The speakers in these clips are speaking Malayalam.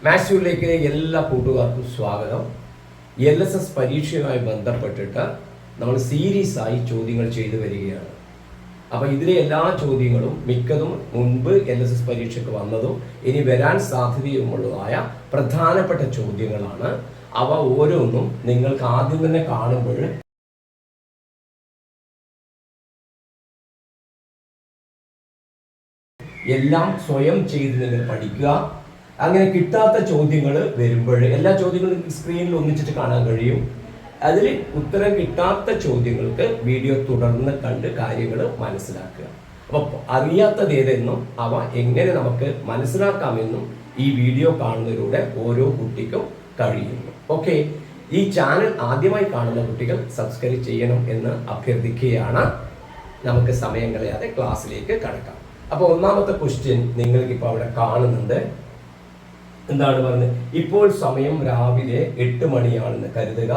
മാത്സ്യൂരിലേക്ക് എല്ലാ കൂട്ടുകാർക്കും സ്വാഗതം. LSS പരീക്ഷയുമായി ബന്ധപ്പെട്ടിട്ട് നമ്മൾ സീരീസ് ആയി ചോദ്യങ്ങൾ ചെയ്തു വരികയാണ്. അപ്പോൾ ഇതിലെ എല്ലാ ചോദ്യങ്ങളും മിക്കതും മുൻപ് LSS പരീക്ഷയ്ക്ക് വന്നതും ഇനി വരാൻ സാധ്യതയുമുള്ളതായ പ്രധാനപ്പെട്ട ചോദ്യങ്ങളാണ്. അവ ഓരോന്നും നിങ്ങൾക്ക് ആദ്യം തന്നെ കാണുമ്പോൾ എല്ലാം സ്വയം ചെയ്ത് നിങ്ങൾ പഠിക്കുക. അങ്ങനെ കിട്ടാത്ത ചോദ്യങ്ങൾ വരുമ്പോൾ എല്ലാ ചോദ്യങ്ങളും സ്ക്രീനിൽ ഒന്നിച്ചിട്ട് കാണാൻ കഴിയും. അതിൽ ഉത്തരം കിട്ടാത്ത ചോദ്യങ്ങൾക്ക് വീഡിയോ തുടർന്ന് കണ്ട് കാര്യങ്ങൾ മനസ്സിലാക്കുക. അപ്പോൾ അറിയാത്തത് ഏതെന്നും അവ എങ്ങനെ നമുക്ക് മനസ്സിലാക്കാമെന്നും ഈ വീഡിയോ കാണുന്നതിലൂടെ ഓരോ കുട്ടിക്കും കഴിയുന്നു. ഓക്കെ, ഈ ചാനൽ ആദ്യമായി കാണുന്ന കുട്ടികൾ സബ്സ്ക്രൈബ് ചെയ്യണം എന്ന് അഭ്യർത്ഥിക്കുകയാണ്. നമുക്ക് സമയം കളയാതെ ക്ലാസ്സിലേക്ക് കടക്കാം. അപ്പോൾ ഒന്നാമത്തെ ക്വസ്റ്റ്യൻ നിങ്ങൾക്കിപ്പോൾ അവിടെ കാണുന്നുണ്ട്. എന്താണ് പറഞ്ഞത്? ഇപ്പോൾ സമയം രാവിലെ 8 മണിയാണെന്ന് കരുതുക.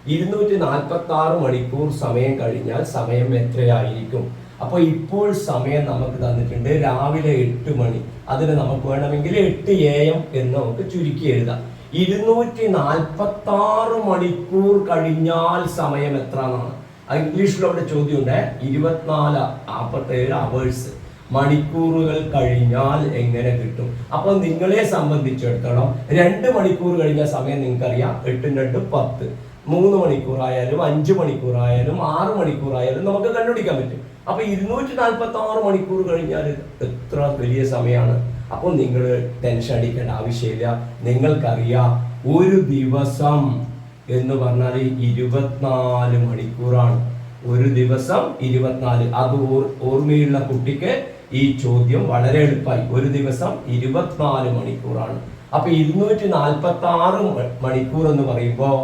246 മണിക്കൂർ സമയം കഴിഞ്ഞാൽ സമയം എത്രയായിരിക്കും? അപ്പോൾ ഇപ്പോൾ സമയം നമുക്ക് തന്നിട്ടുണ്ട് രാവിലെ 8 മണി. അതിന് നമുക്ക് വേണമെങ്കിൽ 8 AM എന്ന് നമുക്ക് ചുരുക്കി എഴുതാം. 246 മണിക്കൂർ കഴിഞ്ഞാൽ സമയം എത്ര എന്നാണ് ഇംഗ്ലീഷിൽ അവിടെ ചോദ്യമുണ്ട്. 47 അവേഴ്സ് മണിക്കൂറുകൾ കഴിഞ്ഞാൽ എങ്ങനെ കിട്ടും? അപ്പോൾ നിങ്ങളെ സംബന്ധിച്ചിടത്തോളം 2 മണിക്കൂർ കഴിഞ്ഞ സമയം നിങ്ങൾക്കറിയാം. 8 × 2 = 10. 3 മണിക്കൂറായാലും 5 മണിക്കൂറായാലും 6 മണിക്കൂറായാലും നമുക്ക് കണ്ടുപിടിക്കാൻ പറ്റും. അപ്പൊ 246 മണിക്കൂർ കഴിഞ്ഞാൽ എത്ര വലിയ സമയമാണ്. അപ്പോൾ നിങ്ങൾ ടെൻഷൻ അടിക്കേണ്ട ആവശ്യമില്ല. നിങ്ങൾക്കറിയാം ഒരു ദിവസം എന്ന് പറഞ്ഞാൽ 24 മണിക്കൂറാണ്. ഒരു ദിവസം 24. അത് ഓർമ്മയുള്ള കുട്ടിക്ക് ഈ ചോദ്യം വളരെ എളുപ്പമായി. ഒരു ദിവസം 24 മണിക്കൂറാണ്. അപ്പൊ 246 മണിക്കൂർ എന്ന് പറയുമ്പോൾ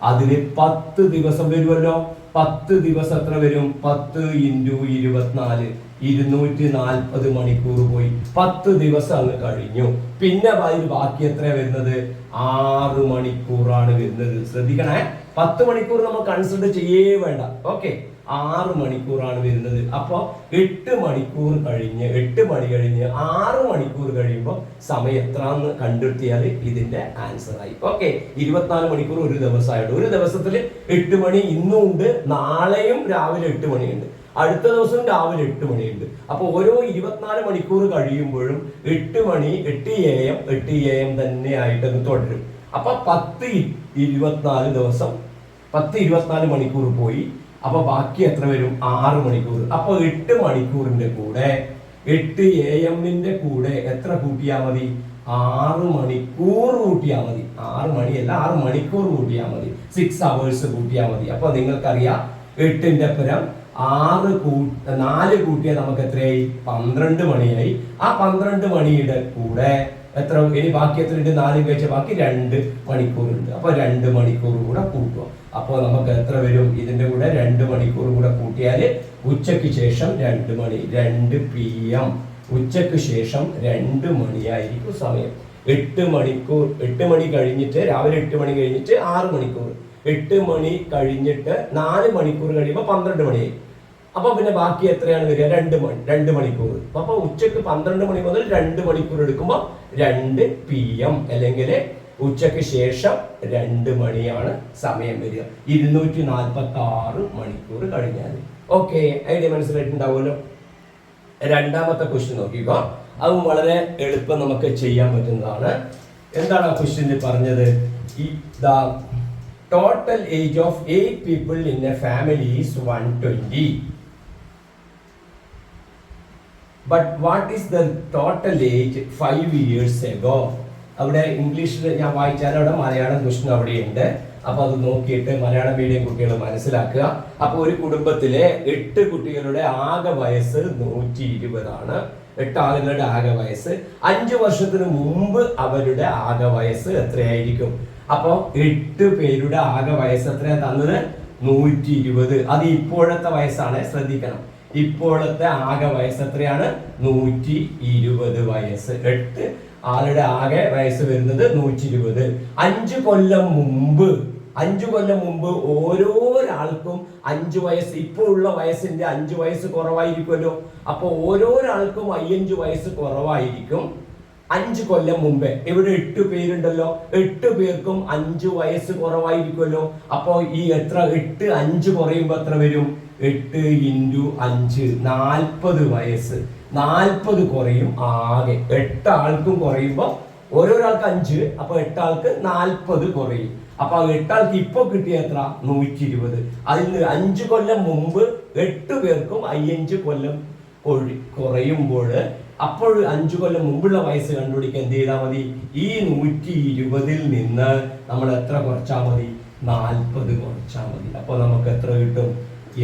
അതില് 10 ദിവസം വരുമല്ലോ. 10 ദിവസം എത്ര വരും? 10 × 24 240 മണിക്കൂർ പോയി. 10 ദിവസം അങ്ങ് കഴിഞ്ഞു. പിന്നെ അതിൽ ബാക്കി എത്ര വരുന്നത്? 6 മണിക്കൂറാണ് വരുന്നത്. ശ്രദ്ധിക്കണേ, 10 മണിക്കൂർ നമ്മൾ കൺസിഡർ ചെയ്യേ വേണ്ട. ഓക്കെ, 6 മണിക്കൂറാണ് വരുന്നത്. അപ്പൊ 8 മണിക്കൂർ കഴിഞ്ഞ് 8 മണി കഴിഞ്ഞ് 6 മണിക്കൂർ കഴിയുമ്പോൾ സമയം എത്രന്ന് കണ്ടെത്തിയാൽ ഇതിന്റെ ആൻസർ ആയി. ഓക്കെ, 24 മണിക്കൂർ ഒരു ദിവസമായിട്ട്. ഒരു ദിവസത്തിൽ 8 മണി ഇന്നും ഉണ്ട്, നാളെയും രാവിലെ 8 മണിയുണ്ട്, അടുത്ത ദിവസം രാവിലെ 8 മണിയുണ്ട്. അപ്പൊ ഓരോ 24 മണിക്കൂർ കഴിയുമ്പോഴും 8 മണി 8 AM തന്നെ ആയിട്ട് തുടരും. അപ്പൊ 10-24 ദിവസം 10-24 മണിക്കൂർ പോയി. അപ്പൊ ബാക്കി എത്ര വരും? 6 മണിക്കൂർ. അപ്പൊ 8 മണിക്കൂറിന്റെ കൂടെ 8 AM-ന്റെ കൂടെ എത്ര കൂട്ടിയാൽ മതി? 6 മണിക്കൂർ കൂട്ടിയാൽ മതി. 6 മണിയല്ല, 6 മണിക്കൂർ കൂട്ടിയാൽ മതി. 6 hours കൂട്ടിയാൽ മതി. അപ്പൊ നിങ്ങൾക്കറിയാം 8-ന്റെ പരം 4 കൂട്ടിയാൽ നമുക്ക് എത്രയായി? 12 മണിയായി. ആ 12 മണിയുടെ കൂടെ എത്ര ഇനി ബാക്കി എത്ര ഉണ്ട്? 4 കഴിച്ച ബാക്കി 2 മണിക്കൂറുണ്ട്. അപ്പൊ 2 മണിക്കൂർ കൂടെ കൂട്ടുക. അപ്പോൾ നമുക്ക് എത്ര വരും? ഇതിന്റെ കൂടെ 2 മണിക്കൂർ കൂടെ കൂട്ടിയാൽ ഉച്ചയ്ക്ക് ശേഷം 2 മണി, 2 PM. ഉച്ചയ്ക്ക് ശേഷം 2 മണിയായിരിക്കും സമയം. 8 മണിക്കൂർ. 8 മണി കഴിഞ്ഞിട്ട് രാവിലെ 8 മണി കഴിഞ്ഞിട്ട് 6 മണിക്കൂർ. 8 മണി കഴിഞ്ഞിട്ട് 4 മണിക്കൂർ കഴിയുമ്പോൾ 12 മണിയായി. അപ്പൊ പിന്നെ ബാക്കി എത്രയാണ് വരിക? 2 മണിക്കൂർ. അപ്പൊ ഉച്ചക്ക് 12 മണി മുതൽ 2 മണിക്കൂർ എടുക്കുമ്പോൾ 2 PM, അല്ലെങ്കിൽ ഉച്ചക്ക് ശേഷം 2 മണിയാണ് സമയം വരിക. 246 മണിക്കൂർ കഴിഞ്ഞാൽ. ഓക്കെ, ഐഡിയ മനസ്സിലായിട്ടുണ്ടാവുമല്ലോ. രണ്ടാമത്തെ ക്വസ്റ്റ്യൻ നോക്കിക്കോ. അതും വളരെ എളുപ്പം നമുക്ക് ചെയ്യാൻ പറ്റുന്നതാണ്. എന്താണ് ആ ക്വസ്റ്റ്യനിൽ പറഞ്ഞത്? The total age of 8 people in a family is 120. But what is the total age 5 years ago? അവിടെ ഇംഗ്ലീഷിൽ ഞാൻ വായിച്ചാൽ അവിടെ മലയാളം ക്വസ്റ്റ്യൻ അവിടെയുണ്ട്. അപ്പൊ അത് നോക്കിയിട്ട് മലയാളം മീഡിയം കുട്ടികൾ മനസ്സിലാക്കുക. അപ്പൊ ഒരു കുടുംബത്തിലെ 8 കുട്ടികളുടെ ആകെ വയസ്സ് 120 ആണ്. 8 ആളുകളുടെ ആകെ വയസ്സ്. 5 വർഷത്തിന് മുമ്പ് അവരുടെ ആകെ വയസ്സ് എത്രയായിരിക്കും? അപ്പൊ 8 പേരുടെ ആകെ വയസ്സ് എത്രയാ തന്നത്? 120. അത് ഇപ്പോഴത്തെ വയസ്സാണ്, ശ്രദ്ധിക്കണം. ഇപ്പോഴത്തെ ആകെ വയസ്സ് എത്രയാണ്? 120 വയസ്സ്. 8 ആളുടെ ആകെ വയസ്സ് വരുന്നത് 120. 5 കൊല്ലം മുമ്പ് ഓരോരാൾക്കും 5 വയസ്സ്, ഇപ്പോൾ ഉള്ള വയസ്സിന്റെ 5 വയസ്സ് കുറവായിരിക്കുമല്ലോ. അപ്പൊ ഓരോരാൾക്കും 5 വയസ്സ് കുറവായിരിക്കും. 5 കൊല്ലം മുമ്പേ ഇവിടെ 8 പേരുണ്ടല്ലോ, 8 പേർക്കും 5 വയസ്സ് കുറവായിരിക്കുമല്ലോ. അപ്പോ ഈ എത്ര 8 5 കുറയുമ്പോ എത്ര വരും? 8 × 5 40 വയസ്സ്. 40 കുറയും ആകെ 8 ആൾക്കും കുറയുമ്പോ ഓരോരാൾക്ക് 5, അപ്പൊ 8 ആൾക്ക് 40 കുറയും. അപ്പൊ 8 ആൾക്ക് ഇപ്പൊ കിട്ടിയ എത്ര? 120. അതിന് 5 കൊല്ലം മുമ്പ് 8 പേർക്കും 5 കൊല്ലം കുറയുമ്പോൾ അപ്പോൾ 5 കൊല്ലം മുമ്പുള്ള വയസ്സ് കണ്ടുപിടിക്കാൻ എന്ത് ചെയ്താൽ മതി? ഈ 120 നിന്ന് നമ്മൾ എത്ര കുറച്ചാൽ മതി? 40 കുറച്ചാൽ മതി. അപ്പൊ നമുക്ക് എത്ര കിട്ടും?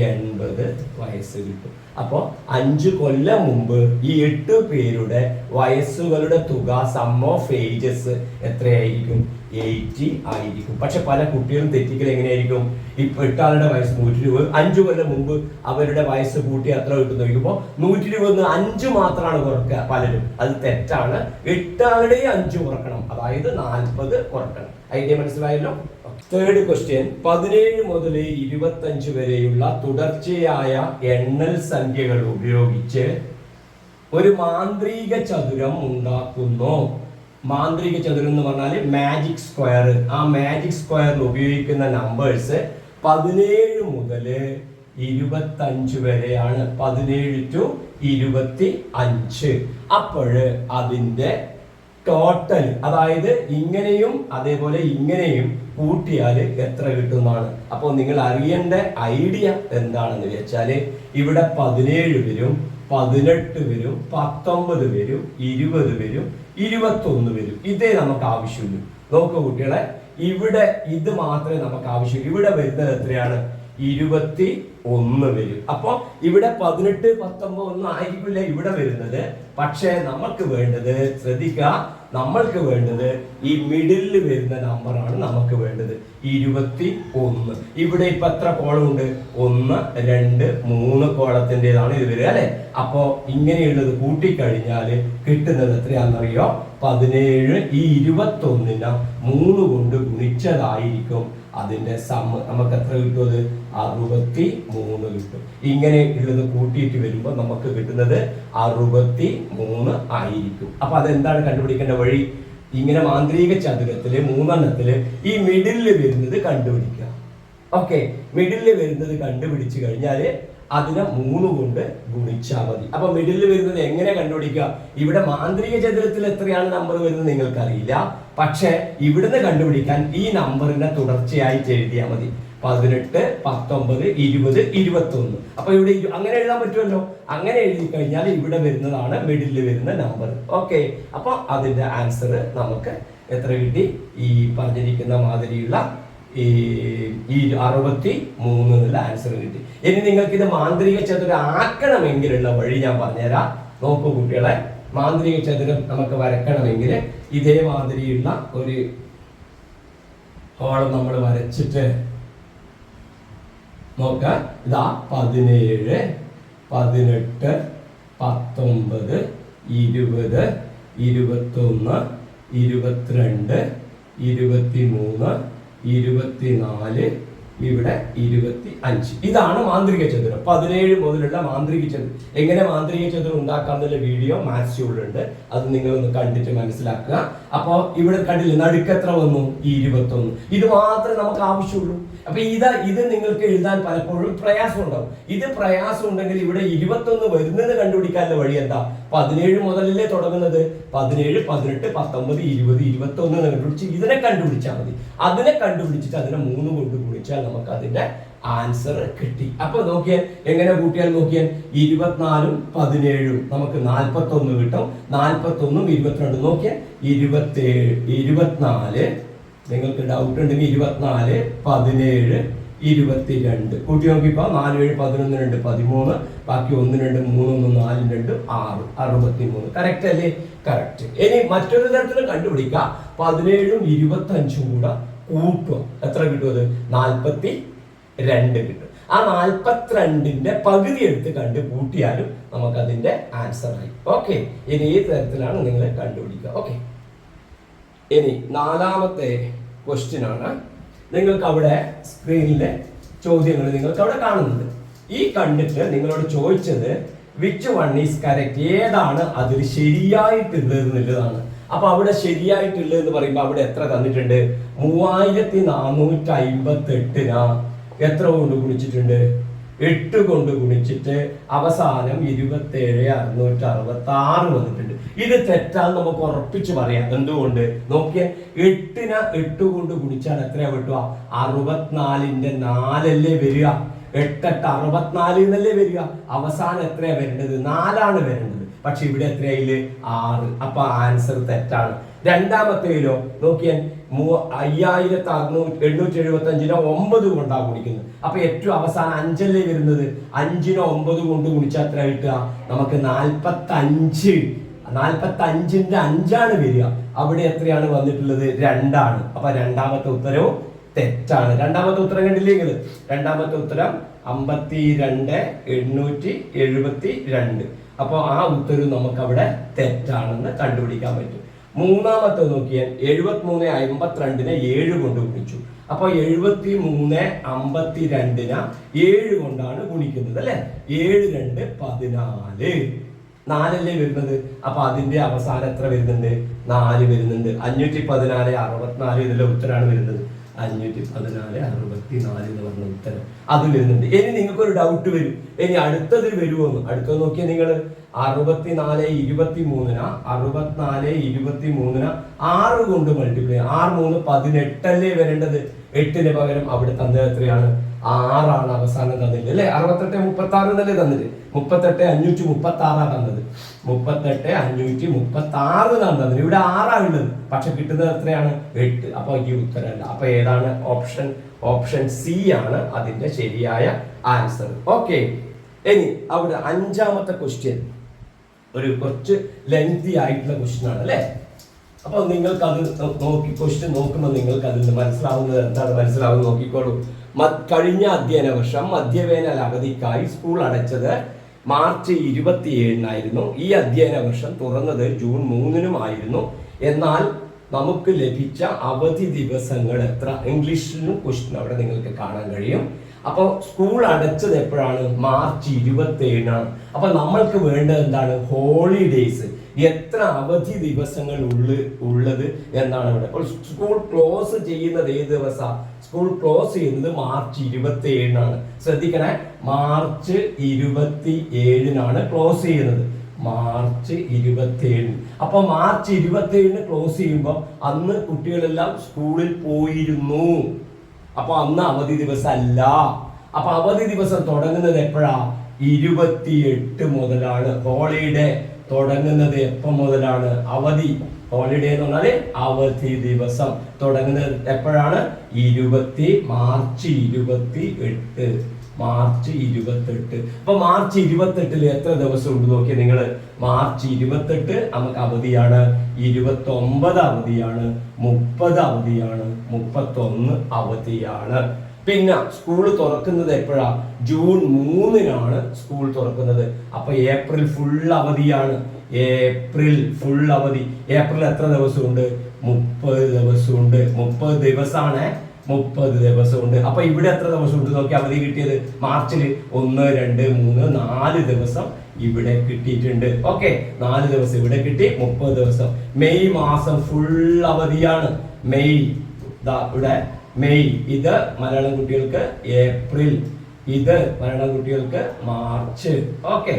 80 വയസ്സ് കിട്ടും. അപ്പോ 5 കൊല്ലം മുമ്പ് ഈ 8 പേരുടെ വയസ്സുകളുടെ തുക, സം ഓഫ് ഏജസ് എത്രയായിരിക്കും? 80 ആയിരിക്കും. പക്ഷെ പല കുട്ടികളും തെറ്റിക്കൽ എങ്ങനെയായിരിക്കും? ഇപ്പൊ 8 ആളുടെ വയസ്സ് 120, 5 കൊല്ലം മുമ്പ് അവരുടെ വയസ്സ് കൂട്ടി എത്ര കിട്ടും നോക്കുമ്പോ 120 5 മാത്രമാണ് കുറക്കുക പലരും. അത് തെറ്റാണ്. 8 ആളുടെയും 5 കുറക്കണം, അതായത് 40 കുറക്കണം. ഐഡിയ മനസ്സിലായല്ലോ? തേർഡ് ക്വസ്റ്റ്യൻ, 17 മുതൽ 25 വരെയുള്ള തുടർച്ചയായ എണ്ണൽ സംഖ്യകൾ ഉപയോഗിച്ച് ഒരു മാന്ത്രിക ചതുരം ഉണ്ടാക്കുന്നു. മാന്ത്രിക ചതുരം എന്ന് പറഞ്ഞാൽ മാജിക് സ്ക്വയർ. ആ മാജിക് സ്ക്വയറിൽ ഉപയോഗിക്കുന്ന നമ്പേഴ്സ് 17 മുതൽ 25 വരെയാണ്. 17 to 25. അപ്പോൾ അതിന്റെ ടോട്ടൽ, അതായത് ഇങ്ങനെയും അതേപോലെ ഇങ്ങനെയും കൂട്ടിയാൽ എത്ര കിട്ടുന്നതാണ്. അപ്പോൾ നിങ്ങൾ അറിയേണ്ട ഐഡിയ എന്താണെന്ന് വെച്ചാൽ ഇവിടെ 17 വരും, 18 വരും, 19 വരും, 20 വരും, 21 വരും. ഇതേ നമുക്ക് ആവശ്യമുള്ളൂ. നോക്കൂ കുട്ടികളെ, ഇവിടെ ഇത് മാത്രമേ നമുക്ക് ആവശ്യമുള്ളൂ. ഇവിടെ വരുന്നത് എത്രയാണ്? 21 വരും. അപ്പൊ ഇവിടെ 18, 19 ഒന്നും ആയിരിക്കില്ല ഇവിടെ വരുന്നത്. പക്ഷെ നമുക്ക് വേണ്ടത്, ശ്രദ്ധിക്കുക, നമ്മൾക്ക് വേണ്ടത് ഈ മിഡിലിൽ വരുന്ന നമ്പറാണ് നമുക്ക് വേണ്ടത്, 21. ഇവിടെ ഇപ്പൊ എത്ര കോളം ഉണ്ട്? 1, 2, 3 കോളത്തിൻ്റെതാണ് ഇത് വരിക അല്ലെ. അപ്പോ ഇങ്ങനെയുള്ളത് കൂട്ടിക്കഴിഞ്ഞാൽ കിട്ടുന്നത് എത്രയാണെന്നറിയോ? 17. ഈ 21 3 കൊണ്ട് ഗുണിച്ചതായിരിക്കും അതിന്റെ സം. നമുക്ക് എത്ര കിട്ടും? 63 കിട്ടും. ഇങ്ങനെ ഉള്ളത് കൂട്ടിയിട്ട് വരുമ്പോൾ നമുക്ക് കിട്ടുന്നത് 63 ആയിരിക്കും. അപ്പൊ അതെന്താണ് കണ്ടുപിടിക്കേണ്ട വഴി? ഇങ്ങനെ മാന്ത്രിക ചതുരത്തില് 3 ഈ മിഡിലിൽ വരുന്നത് കണ്ടുപിടിക്കുക. ഓക്കെ, മിഡിലിൽ വരുന്നത് കണ്ടുപിടിച്ചു കഴിഞ്ഞാല് അതിനെ 3 കൊണ്ട് ഗുണിച്ചാൽ മതി. അപ്പൊ മിഡിലിൽ വരുന്നത് എങ്ങനെ കണ്ടുപിടിക്കുക? ഇവിടെ മാന്ത്രിക ചതുരത്തിൽ എത്രയാണ് നമ്പർ വരുന്നത് നിങ്ങൾക്കറിയില്ല. പക്ഷെ ഇവിടുന്ന് കണ്ടുപിടിക്കാൻ ഈ നമ്പറിനെ തുടർച്ചയായിട്ട് എഴുതിയാൽ മതി. 18, 19, 20, 21. അപ്പൊ ഇവിടെ അങ്ങനെ എഴുതാൻ പറ്റുമല്ലോ. അങ്ങനെ എഴുതി കഴിഞ്ഞാൽ ഇവിടെ വരുന്നതാണ് മിഡിലിൽ വരുന്ന നമ്പർ. ഓക്കെ, അപ്പൊ അതിന്റെ ആൻസർ നമുക്ക് എത്ര കിട്ടി? ഈ പറഞ്ഞിരിക്കുന്ന മാതിരിയുള്ള ഈ 63 എന്നുള്ള ആൻസർ കിട്ടി. ഇനി നിങ്ങൾക്ക് ഇത് മാന്ത്രിക ചതുരം ആക്കണമെങ്കിലുള്ള വഴി ഞാൻ പറഞ്ഞുതരാം. നോക്കൂ കുട്ടികളെ, മാന്ത്രിക ചതുരം നമുക്ക് വരക്കണമെങ്കിൽ ഇതേമാതിരിയുള്ള ഒരു ഹോളം നമ്മൾ വരച്ചിട്ട് നോക്കാം. ഇതാ 17, 18, 19, 20, 21, 22, 23, 24, ഇവിടെ 25. ഇതാണ് മാന്ത്രിക ചതുരം. 17 മുതലുള്ള മാന്ത്രിക ചതുരം. എങ്ങനെ മാന്ത്രിക ചതുരം ഉണ്ടാക്കാന്നുള്ള വീഡിയോ മാത്സ്യൂളുണ്ട്, അത് നിങ്ങൾ ഒന്ന് കണ്ടിട്ട് മനസ്സിലാക്കുക. അപ്പൊ ഇവിടെ കണ്ടില്ല, നടുക്ക് എത്ര വന്നു? 21. ഇത് മാത്രമേ നമുക്ക് ആവശ്യമുള്ളൂ. അപ്പൊ ഇത് നിങ്ങൾക്ക് എഴുതാൻ പലപ്പോഴും പ്രയാസം ഉണ്ടാവും. ഇത് പ്രയാസം ഉണ്ടെങ്കിൽ ഇവിടെ 21 വരുന്നത് കണ്ടുപിടിക്കാനുള്ള വഴി എന്താ? 17 മുതലല്ലേ തുടങ്ങുന്നത്. 17, 18, 19, 20, 21 കണ്ടുപിടിച്ച് ഇതിനെ കണ്ടുപിടിച്ചാൽ മതി. അതിനെ കണ്ടുപിടിച്ചിട്ട് അതിനെ 3 കൊണ്ട് ഗുണിച്ചാൽ നമുക്ക് അതിന്റെ ആൻസർ കിട്ടി. അപ്പൊ നോക്കിയാൽ എങ്ങനെ കൂട്ടിയാൽ നോക്കിയാൽ 24, 17 നമുക്ക് 41 കിട്ടും. 41, 22 നോക്കിയാൽ 27, 24. നിങ്ങൾക്ക് ഡൗട്ട് ഉണ്ടെങ്കിൽ 24, 17, 22 കൂട്ടി നോക്കിപ്പോ 4, 7, 11, 2, 13. ബാക്കി 1, 2, 3, 1, 4, 2, 6, 63. കറക്റ്റ് അല്ലേ? കറക്റ്റ്. ഇനി മറ്റൊരു തരത്തിലും കണ്ടുപിടിക്കാം. 17ഉം 25ഉം കൂടെ കൂട്ടുക. എത്ര കിട്ടും? അത് 42 കിട്ടും. ആ 42ന്റെ പകുതി എടുത്ത് കണ്ടു കൂട്ടിയാലും നമുക്ക് അതിന്റെ ആൻസർ ആയി. ഓക്കെ, ഇനി ഈ തരത്തിലാണ് നിങ്ങൾ കണ്ടുപിടിക്കുക. ഓക്കെ, ഇനി 4ാമത്തെ ക്വസ്റ്റ്യൻ ആണ്. നിങ്ങൾക്ക് അവിടെ സ്ക്രീനിലെ ചോദ്യങ്ങൾ നിങ്ങൾക്ക് അവിടെ കാണുന്നുണ്ട്. ഈ കണ്ടിട്ട് നിങ്ങളോട് ചോദിച്ചത് വിച്ച് വൺ ഈസ് കറക്റ്റ്, ഏതാണ് അതിൽ ശരിയായിട്ടുള്ളത് എന്നുള്ളതാണ്. അപ്പൊ അവിടെ ശരിയായിട്ടുള്ളത് എന്ന് പറയുമ്പോൾ അവിടെ എത്ര തന്നിട്ടുണ്ട്? 3458 എത്ര കൊണ്ട് ഗുണിച്ചിട്ടുണ്ട്? 8 കൊണ്ട് ഗുണിച്ചിട്ട് അവസാനം 27,666 വന്നിട്ടുണ്ട്. ഇത് തെറ്റാന്ന് നമുക്ക് ഉറപ്പിച്ച് പറയാം. എന്തുകൊണ്ട്? നോക്കിയേ, 8നെ 8 കൊണ്ട് ഗുണിച്ചാൽ എത്രയാ കിട്ടുക? 64ന്റെ 4 വരിക. 8 8 64 എന്നല്ലേ വരിക. അവസാനം എത്രയാ വരേണ്ടത്? 4 വരേണ്ടത്. പക്ഷെ ഇവിടെ എത്രയായില്? 6. അപ്പൊ ആൻസർ തെറ്റാണ്. രണ്ടാമത്തേലോ നോക്കിയാൽ 5875 9 കൊണ്ടാ ഗുണിക്കുന്നത്. അപ്പൊ ഏറ്റവും അവസാനം 5 വരുന്നത്. 5നെ 9 കൊണ്ട് ഗുണിച്ചാൽ എത്ര കിട്ടുക? നമുക്ക് 45. 45ന്റെ 5 വരിക. അവിടെ എത്രയാണ് വന്നിട്ടുള്ളത്? 2. അപ്പൊ രണ്ടാമത്തെ ഉത്തരവും തെറ്റാണ്. രണ്ടാമത്തെ ഉത്തരം കണ്ടില്ലെങ്കിൽ രണ്ടാമത്തെ ഉത്തരം 52,872. അപ്പൊ ആ ഉത്തരവ് നമുക്ക് അവിടെ തെറ്റാണെന്ന് കണ്ടുപിടിക്കാൻ പറ്റും. മൂന്നാമത്തെ നോക്കിയാൽ 73,52 7 കൊണ്ട് ഗുണിച്ചു. അപ്പൊ 73,52 7 കൊണ്ടാണ് ഗുണിക്കുന്നത് അല്ലെ. 7 2 14. 4 വരുന്നത്. അപ്പൊ അതിന്റെ അവസാനം എത്ര വരുന്നുണ്ട്? 4 വരുന്നുണ്ട്. 514 64 ഇതിലെ ഉത്തരാണ് വരുന്നത്. 514 എന്ന് പറഞ്ഞ ഉത്തരം അത് വരുന്നുണ്ട്. ഇനി നിങ്ങൾക്ക് ഒരു ഡൗട്ട് വരും, ഇനി അടുത്തതിൽ വരുമോന്ന്. അടുത്തത് നോക്കിയാൽ നിങ്ങൾ 64,23 6 കൊണ്ട് മൾട്ടിപ്ലൈ 6 3 18 വരേണ്ടത്. 8ന് പകരം അവിടെ തന്നത് എത്രയാണ്? 6 അവസാനം തന്നില്ല അല്ലെ. 68 36 എന്നല്ലേ തന്നത്. 38 536 തന്നത്. 38 536 തന്നത്. ഇവിടെ 6 ഉള്ളത്. പക്ഷെ കിട്ടുന്നത് എത്രയാണ്? 8. അപ്പൊ ഈ ഉത്തരമല്ല. അപ്പൊ ഏതാണ്? ഓപ്ഷൻ സി ആണ് അതിന്റെ ശരിയായ ആൻസർ. ഓക്കെ, ഇനി അവിടെ 5ാമത്തെ ക്വസ്റ്റ്യൻ ഒരു കുറച്ച് ലെങ്തി ആയിട്ടുള്ള ക്വസ്റ്റ്യൻ ആണ് അല്ലെ. അപ്പൊ നിങ്ങൾക്ക് അത് നോക്കി ക്വസ്റ്റ്യൻ നോക്കുമ്പോൾ നിങ്ങൾക്ക് അതിൽ മനസ്സിലാവുന്നത് എന്താണ് മനസ്സിലാവുന്നത് നോക്കിക്കോളൂ. കഴിഞ്ഞ അധ്യയന വർഷം മധ്യവേനൽ അവധിക്കായി സ്കൂൾ അടച്ചത് മാർച്ച് 27-നായിരുന്നു. ഈ അധ്യയന വർഷം തുറന്നത് ജൂൺ 3-നുമായിരുന്നു. എന്നാൽ നമുക്ക് ലഭിച്ച അവധി ദിവസങ്ങൾ എത്ര? ഇംഗ്ലീഷിലും ക്വസ്റ്റ്യൻ അവിടെ നിങ്ങൾക്ക് കാണാൻ കഴിയും. അപ്പൊ സ്കൂൾ അടച്ചത് എപ്പോഴാണ്? മാർച്ച് 27-നാണ്. അപ്പൊ നമ്മൾക്ക് വേണ്ടത് എന്താണ്? ഹോളിഡേയ്സ്, എത്ര അവധി ദിവസങ്ങൾ ഉള്ളത് എന്നാണ് ഇവിടെ. അപ്പോൾ സ്കൂൾ ക്ലോസ് ചെയ്യുന്നത് ഏത് ദിവസം? സ്കൂൾ ക്ലോസ് ചെയ്യുന്നത് മാർച്ച് 27-നാണ്. ശ്രദ്ധിക്കണേ, മാർച്ച് 27-നാണ് ക്ലോസ് ചെയ്യുന്നത്. മാർച്ച് 27. അപ്പൊ മാർച്ച് 27-ന് ക്ലോസ് ചെയ്യുമ്പോൾ അന്ന് കുട്ടികളെല്ലാം സ്കൂളിൽ പോയിരുന്നു. അപ്പൊ അന്ന് അവധി ദിവസം അല്ല. അപ്പൊ അവധി ദിവസം തുടങ്ങുന്നത് എപ്പോഴാ? 28 മുതലാണ്. ഹോളിഡേ തുടങ്ങുന്നത് എപ്പം മുതലാണ്? അവധി ഹോളിഡേ എന്ന് പറഞ്ഞാല് അവധി ദിവസം തുടങ്ങുന്നത് എപ്പോഴാണ്? മാർച്ച് 28. മാർച്ച് 28. അപ്പൊ മാർച്ച് 28-ൽ എത്ര ദിവസം ഉണ്ട് നോക്കിയാൽ നിങ്ങൾ. മാർച്ച് 28 നമുക്ക് അവധിയാണ്. 29 അവധിയാണ്. 30 അവധിയാണ്. 31 അവധിയാണ്. പിന്നെ സ്കൂൾ തുറക്കുന്നത് എപ്പോഴാ? ജൂൺ 3-നാണ് സ്കൂൾ തുറക്കുന്നത്. അപ്പൊ ഏപ്രിൽ ഫുൾ അവധിയാണ്. ഏപ്രിൽ ഫുൾ അവധി. ഏപ്രിൽ എത്ര ദിവസമുണ്ട്? 30 ദിവസമുണ്ട്. 30 ദിവസമാണ്. 30 ദിവസമുണ്ട്. അപ്പൊ ഇവിടെ എത്ര ദിവസമുണ്ട് നോക്കി അവധി കിട്ടിയത്? മാർച്ചിൽ 1 2 3 4 ദിവസം ഇവിടെ കിട്ടിയിട്ടുണ്ട്. ഓക്കെ, 4 ദിവസം ഇവിടെ കിട്ടി. 30 ദിവസം. മെയ് മാസം ഫുൾ അവധിയാണ്. മെയ് ഇവിടെ മെയ്. ഇത് മലയാളം കുട്ടികൾക്ക് ഏപ്രിൽ. ഇത് മലയാളം കുട്ടികൾക്ക് മാർച്ച്. ഓക്കെ,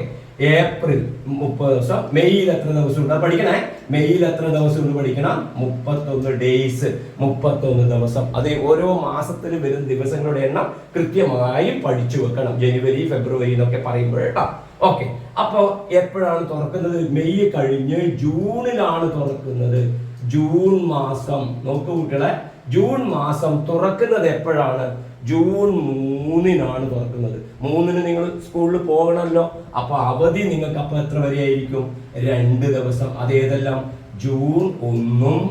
ഏപ്രിൽ 30 ദിവസം. മെയ്യിൽ എത്ര ദിവസം ഉണ്ട് പഠിക്കണേ. മെയ്യിൽ എത്ര ദിവസം ഉണ്ട് പഠിക്കണം? 31 ഡേയ്സ്. 31 ദിവസം. അതെ, ഓരോ മാസത്തിൽ വരുന്ന ദിവസങ്ങളുടെ എണ്ണം കൃത്യമായി പഠിച്ചു വെക്കണം. ജനുവരി ഫെബ്രുവരി എന്നൊക്കെ പറയുമ്പോൾ കേട്ടോ. ഓക്കെ, അപ്പൊ എപ്പോഴാണ് തുറക്കുന്നത്? മെയ് കഴിഞ്ഞ് ജൂണിലാണ് തുറക്കുന്നത്. ജൂൺ മാസം നോക്കൂ കുട്ടികളെ, ജൂൺ മാസം തുറക്കുന്നത് എപ്പോഴാണ്? ജൂൺ 3-നാണ് തുറക്കുന്നത്. 3-ന് നിങ്ങൾ സ്കൂളിൽ പോകണമല്ലോ. അപ്പൊ അവധി നിങ്ങൾക്ക് അപ്പൊ എത്ര വരെ ആയിരിക്കും? 2 ദിവസം. അതേതെല്ലാം? ജൂൺ 1-ഉം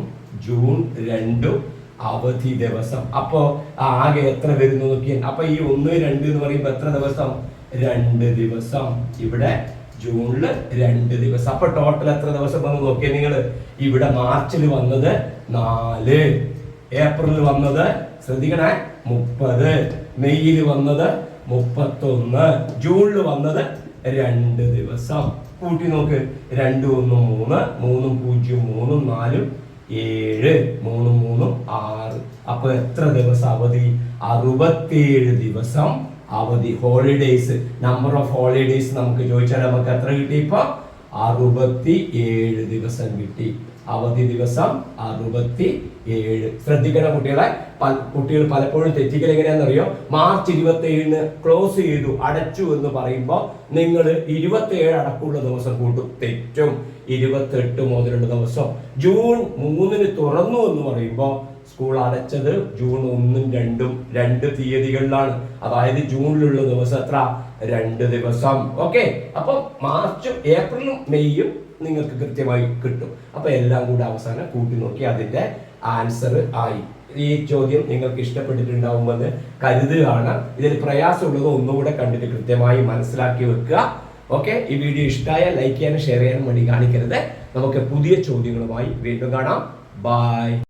ജൂൺ 2-ഉം അവധി ദിവസം. അപ്പൊ ആകെ എത്ര വരുന്നു നോക്കിയാൽ. അപ്പൊ ഈ 1 2 എന്ന് പറയുമ്പോ എത്ര ദിവസം? 2 ദിവസം. ഇവിടെ ജൂണില് 2 ദിവസം. അപ്പൊ ടോട്ടൽ എത്ര ദിവസം വന്ന് നോക്കിയാൽ നിങ്ങൾ. ഇവിടെ മാർച്ചിൽ വന്നത് 4, ഏപ്രിലിൽ വന്നത് ശ്രദ്ധിക്കണേ 30, മെയ്യിൽ വന്നത് 31, ജൂണിൽ വന്നത് 2 ദിവസം. കൂട്ടി നോക്ക്. 2 1 3, 3 0 3 4 7, 3 3 6. അപ്പൊ എത്ര ദിവസം അവധി? 67 ദിവസം അവധി. ഹോളിഡേയ്സ്, നമ്പർ ഓഫ് ഹോളിഡേയ്സ് നമുക്ക് ചോദിച്ചാൽ നമുക്ക് എത്ര കിട്ടി? ഇപ്പൊ 67 ദിവസം കിട്ടി. അവധി ദിവസം 67. ശ്രദ്ധിക്കണം കുട്ടികളെ. കുട്ടികൾ പലപ്പോഴും തെറ്റിക്കൽ എങ്ങനെയാണെന്നറിയോ? മാർച്ച് 27 ക്ലോസ് ചെയ്തു, അടച്ചു എന്ന് പറയുമ്പോൾ നിങ്ങൾ 27 അടക്കമുള്ള ദിവസം കൂട്ടും. തെറ്റും. 28 മുതലുള്ള ദിവസം. ജൂൺ 3 തുറന്നു എന്ന് പറയുമ്പോൾ സ്കൂൾ അടച്ചത് ജൂൺ 1 2 2 തീയതികളിലാണ്. അതായത് ജൂണിലുള്ള ദിവസം എത്ര? 2 ദിവസം. ഓക്കെ. അപ്പൊ മാർച്ചും ഏപ്രിലും മെയ്യും നിങ്ങൾക്ക് കൃത്യമായി കിട്ടും. അപ്പൊ എല്ലാം കൂടെ അവസാനം കൂട്ടി നോക്കി അതിന്റെ ആൻസർ ആയി. ഈ ചോദ്യം നിങ്ങൾക്ക് ഇഷ്ടപ്പെട്ടിട്ടുണ്ടാവുമെന്ന് കരുതുകയാണ്. ഇതിൽ പ്രയാസമുള്ളത് ഒന്നുകൂടെ കണ്ടിട്ട് കൃത്യമായി മനസ്സിലാക്കി വെക്കുക. ഓക്കെ. ഈ വീഡിയോ ഇഷ്ടമായ ലൈക്ക് ചെയ്യാനും ഷെയർ ചെയ്യാനും വേണ്ടി കാണിക്കരുത്. നമുക്ക് പുതിയ ചോദ്യങ്ങളുമായി വീണ്ടും കാണാം. ബൈ.